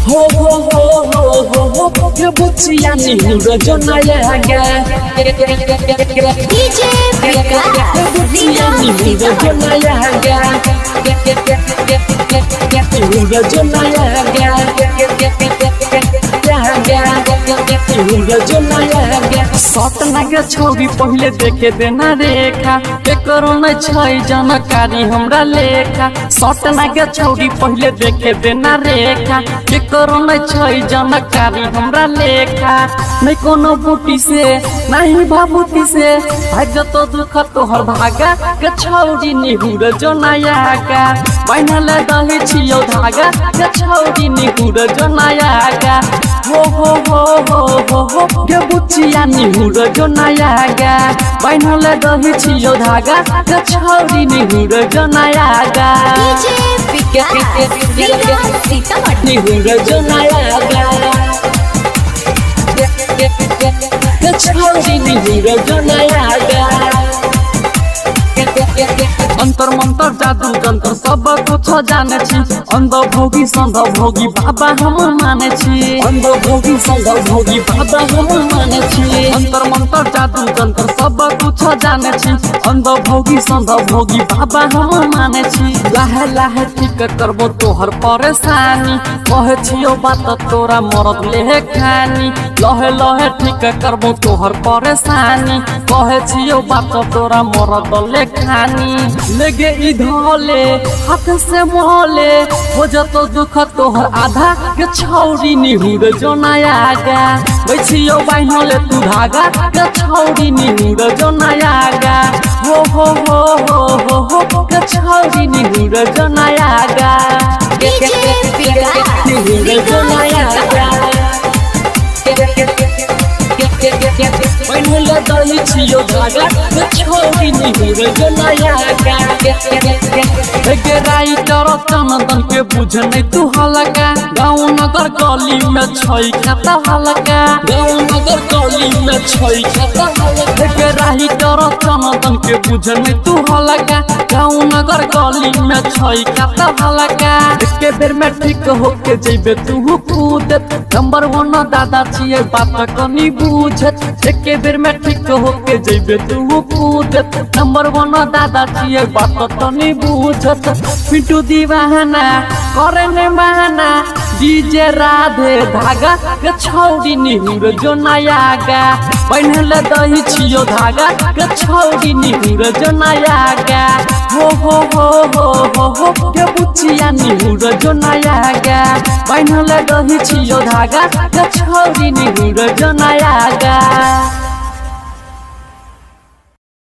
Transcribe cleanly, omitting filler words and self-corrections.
ho ho ho ho ho ho ke buciya ni huro naya ga DJ ke buciya ni huro naya ga huro naya ga सट लगे छौरी पहले देखे देना रेखा करो न छै जानकारी हमरा लेखा सट लगे छौरी पहले देखे देना रेखा करो न छै जानकारी हमरा लेखा नहीं कोनो बूटी से नहीं बाबूती से भाग तो दुख तोहर भागा के छौरी निहुर जो नया का बहनल दही छियो धागा के छौरी निहुर जो नया का हो हो हो हो हो हो के बुचिया निहुर जो नया गा बहनल दही छियो धागा के छौरी निहुर जो नया गा निहुर जो नया गा के छौरी निहुर जो नया गा अंतर मंतर जादू जंतर सब कुछ जाने छी अंध भोगी संध भोगी बाबा हम माने छी अंध भोगी संध भोगी बाबा हम माने छी अंतर मंतर जादू जंतर सब कुछ जाने छी अंध भोगी संध भोगी बाबा हम माने छी लाहे लाहे ठीक करबो तोहर परेशानी कहे छियो बात तोरा मरद ले खानी लहे लहे ठीक करबो तोहर परेशानी कहे छियो बात तोरा मरद ले खानी लगे इधले हाथ से मोहले हो जतो दुख तोहर आधा के छौरी निहुर जो नया गा बैठियो बाइनले तू धागा के छौरी निहुर जो नया गा हो हो हो हो हो हो के छौरी निहुर जो नया गा निहुर जो नया गा बहनल दही छियो धागा के छौरी निहुर जो नया गा राइटर चंदन के बुझ नहीं तू हलका गाँव नगर गली में छै खाता हलका गाँव नगर गली में छै खाता हलका राइटर चंदन के बुझ नहीं तू हलका गाँव नगर गली में छै खाता हलका के बेर में ठीक होके जेबे तू कूद नंबर 1 दादा छिए बात कनी बुझत एक बेर में ठीक होके जेबे तू कूद नंबर 1 दादा छिए बात कनी बुझत पिंटू दीवाना करे ने बहाना डीजे राधे धागा के छौरी निहुर जो नया गा बहनल दही छियो धागा के छौरी निहुर जो नया गा हो हो हो हो हो हो के बुचिया निहुर जो नया गा बहनल दही छियो धागा के छौरी निहुर जो नया गा।